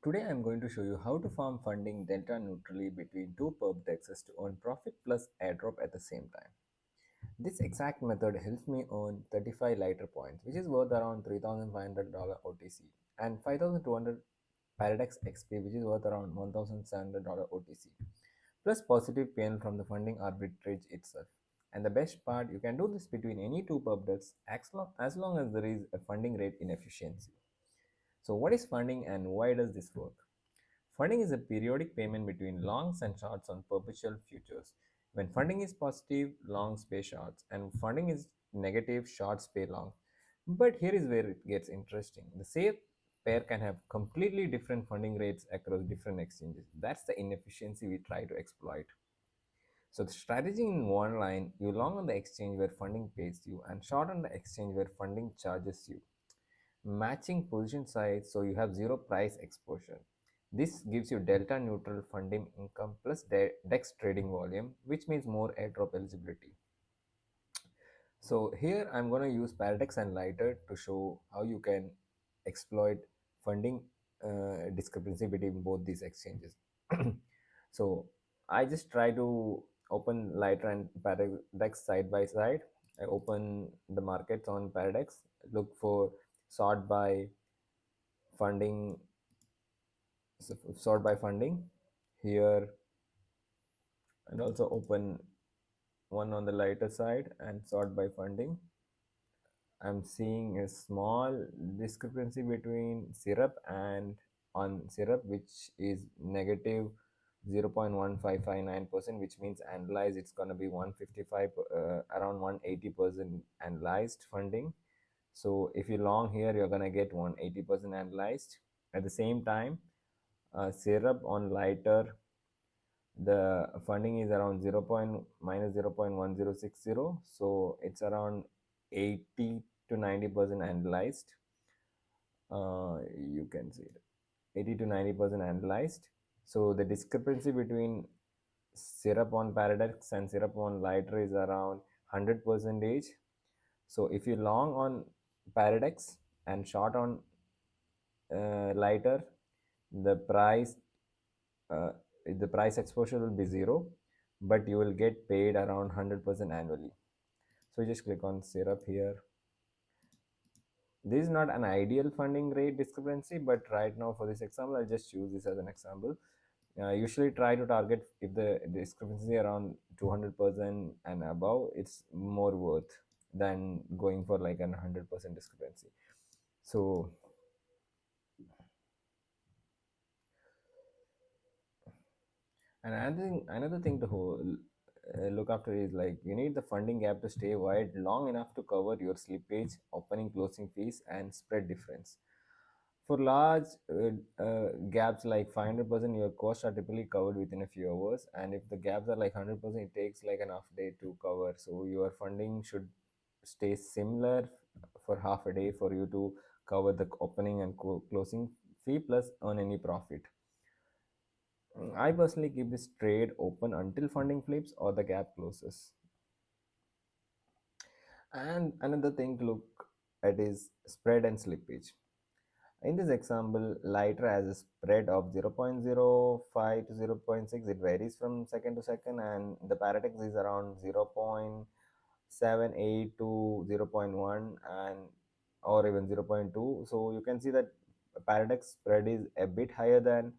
Today I'm going to show you how to farm funding delta neutrally between two perp DEXs to earn profit plus airdrop at the same time. This exact method helps me earn 35 lighter points, which is worth around $3,500 OTC, and 5,200 Paradex XP, which is worth around $1,700 OTC, plus positive PN from the funding arbitrage itself. And the best part, you can do this between any two perp DEXs as long as there is a funding rate inefficiency. So what is funding and why does this work? Funding is a periodic payment between longs and shorts on perpetual futures. When funding is positive, longs pay shorts, and funding is negative, shorts pay long. But here is where it gets interesting. The same pair can have completely different funding rates across different exchanges. That's the inefficiency we try to exploit. So the strategy in one line, you long on the exchange where funding pays you and short on the exchange where funding charges you, matching position size so you have zero price exposure. This gives you delta neutral funding income plus DEX trading volume, which means more airdrop eligibility. So here I'm going to use Paradex and Lighter to show how you can exploit funding discrepancy between both these exchanges. So I just try to open Lighter and Paradex side by side. I open the markets on Paradex, look for sort by funding, sort by funding here, and also open one on the lighter side and sort by funding. I'm seeing a small discrepancy between syrup and on syrup, which is negative 0.1559%, which means analyzed it's going to be 155 around 180% analyzed funding. So if you long here, you're going to get 180% analyzed. At the same time, syrup on lighter, the funding is around 0. minus 0.1060, so it's around 80 to 90% analyzed. You can see it, 80 to 90% analyzed. So the discrepancy between syrup on Paradex and syrup on lighter is around 100 percentage. So if you long on Paradex and short on lighter, the price uh, the price exposure will be zero, but you will get paid around 100% annually. So just click on syrup here. This is not an ideal funding rate discrepancy, but right now for this example I'll just use this as an example. Usually try to target if the discrepancy around 200% and above, it's more worth than going for like an 100% discrepancy. So and another thing to look after is like you need the funding gap to stay wide long enough to cover your slippage, opening closing fees, and spread difference. For large gaps like 500%, your costs are typically covered within a few hours, and if the gaps are like 100%, it takes like an half day to cover. So your funding should stay similar for half a day for you to cover the opening and closing fee plus earn any profit. I personally keep this trade open until funding flips or the gap closes. And another thing to look at is spread and slippage. In this example, lighter has a spread of 0.05 to 0.6. It varies from second to second, and the Paradex is around 0.78 to 0.1 and or even 0.2. So you can see that Paradex spread is a bit higher than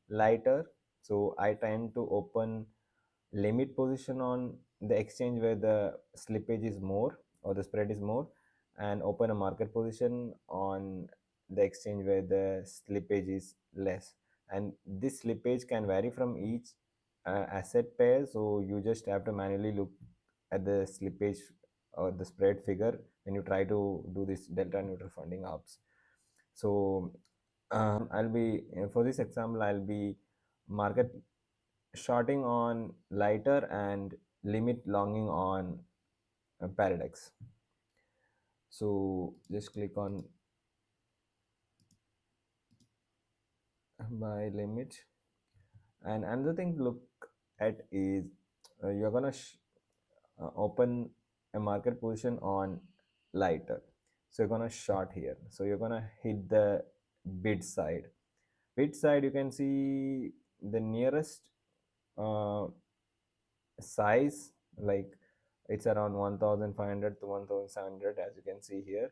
lighter. So I tend to open limit position on the exchange where the slippage is more or the spread is more, and open a market position on the exchange where the slippage is less. And this slippage can vary from each asset pair, so you just have to manually look at the slippage or the spread figure when you try to do this delta neutral funding ops. So I'll be for this example I'll be market shorting on lighter and limit longing on Paradex. So just click on buy limit. And another thing to look at is you're gonna open a market position on lighter. So you're gonna short here. So you're gonna hit the bid side. bid side, you can see the nearest uh, size, like it's around 1500 to 1700, as you can see here.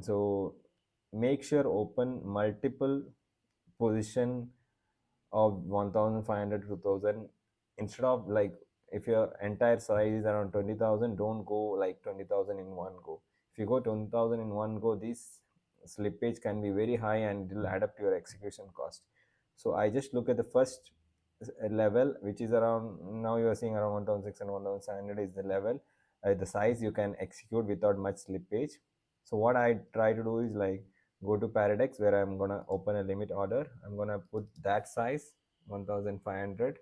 So make sure open multiple position of 1500 to 2000, instead of like, if your entire size is around 20,000, don't go like 20,000 in one go. If you go 20,000 in one go, this slippage can be very high and it will add up to your execution cost. So I just look at the first level, which is around, now you are seeing around 1600 and 1700 is the level, the size you can execute without much slippage. So what I try to do is like, go to Paradex where I'm gonna open a limit order. I'm gonna put that size 1500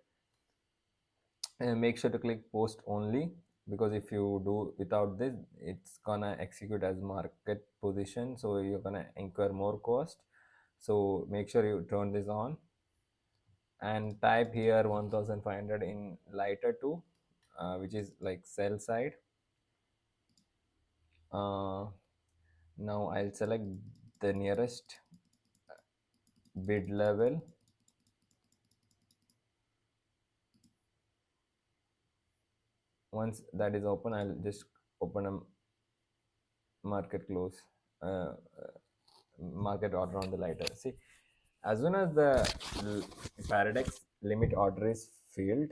and make sure to click post only, because if you do without this, it's gonna execute as market position, so you're gonna incur more cost. So make sure you turn this on and type here 1500 in lighter 2, which is like sell side. uh, Now I'll select the nearest bid level. Once that is open, I'll just open a market close, uh, market order on the lighter. See, as soon as the Paradex limit order is filled,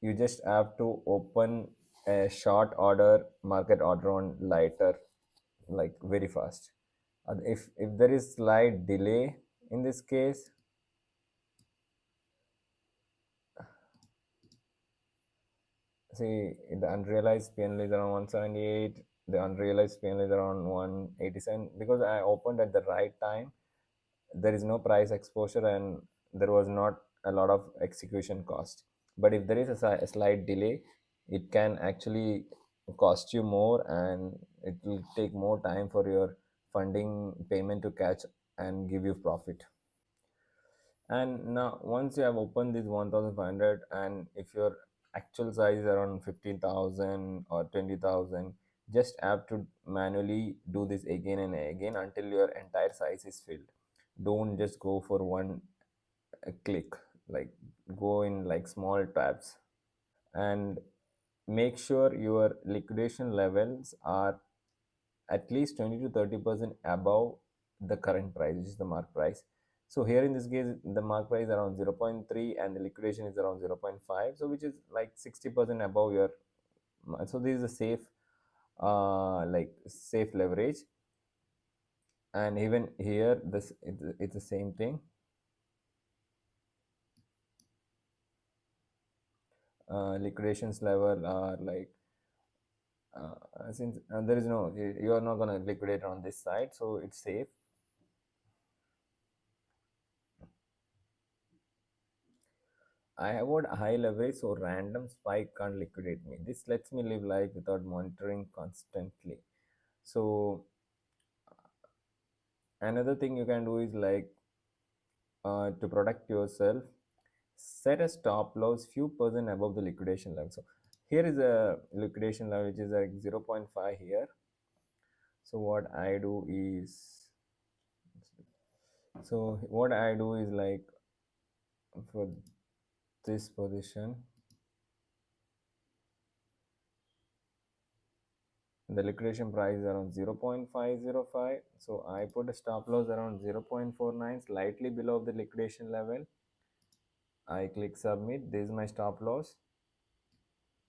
you just have to open a short order market order on lighter, like very fast. If there is slight delay in this case, see, the unrealized PNL is around 178, the unrealized PNL is around 187, because I opened at the right time. There is no price exposure and there was not a lot of execution cost. But if there is a slight delay, it can actually cost you more and it will take more time for your funding payment to catch and give you profit. And now once you have opened this 1500, and if your actual size is around 15,000 or 20,000, just have to manually do this again and again until your entire size is filled. Don't just go for one click, like go in like small tabs. And make sure your liquidation levels are at least 20 to 30% above the current price, which is the mark price. So here in this case, the mark price is around 0.3 and the liquidation is around 0.5, so which is like 60% above your. So this is a safe, like safe leverage. And even here, it's the same thing. Liquidations level are like, since there is no, you are not going to liquidate on this side, so it's safe. I avoid high leverage, so random spike can't liquidate me. This lets me live life without monitoring constantly. So another thing you can do is like, to protect yourself, set a stop loss few percent above the liquidation level. So here is a liquidation level which is like 0.5 here. So what I do is like, for this position, the liquidation price is around 0.505, so I put a stop loss around 0.49, slightly below the liquidation level. I click submit. This is my stop loss.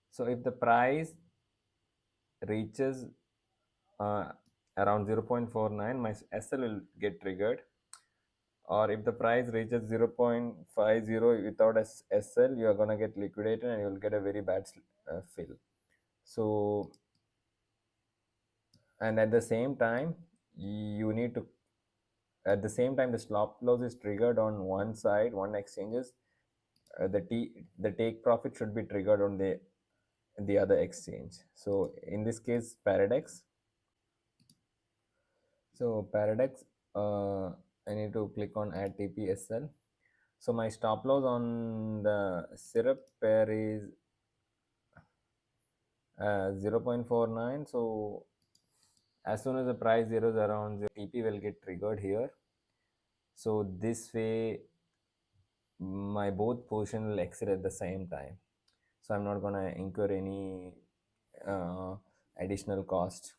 So if the price reaches uh, around 0.49, my SL will get triggered. Or if the price reaches 0.50 without SL, you are going to get liquidated and you will get a very bad fill. So, and at the same time, you need to, at the same time the stop loss is triggered on one side, one exchanges, the take profit should be triggered on the other exchange. So in this case, Paradex. So Paradex, I need to click on add TPSL. So my stop loss on the syrup pair is 0.49. So As soon as the price zeros around, the TP will get triggered here. So this way, my both portion will exit at the same time. So I'm not gonna incur any uh, additional cost.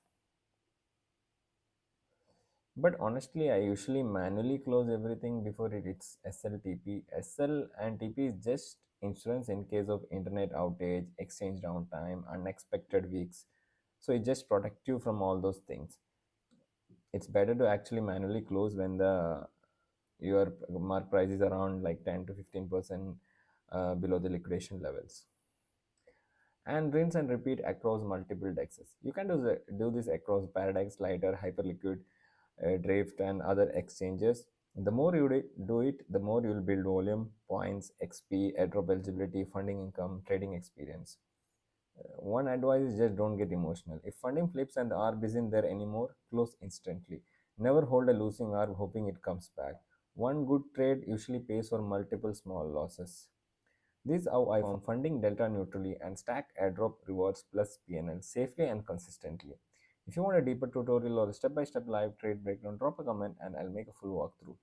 But honestly, I usually manually close everything before it hits SLTP. SL and TP is just insurance in case of internet outage, exchange downtime, unexpected weeks. So it just protects you from all those things. It's better to actually manually close when the your mark price is around like 10 to 15% below the liquidation levels. And rinse and repeat across multiple DEXs. You can do this across Paradex, Lighter, Hyperliquid, Drift, and other exchanges. The more you do it, the more you'll build volume, points, XP, airdrop eligibility, funding income, trading experience. One advice is just don't get emotional. If funding flips and the ARB isn't there anymore, close instantly. Never hold a losing ARB hoping it comes back. One good trade usually pays for multiple small losses. This is how I form funding delta neutrally and stack airdrop rewards plus PNL safely and consistently. If you want a deeper tutorial or a step-by-step live trade breakdown, drop a comment and I'll make a full walkthrough.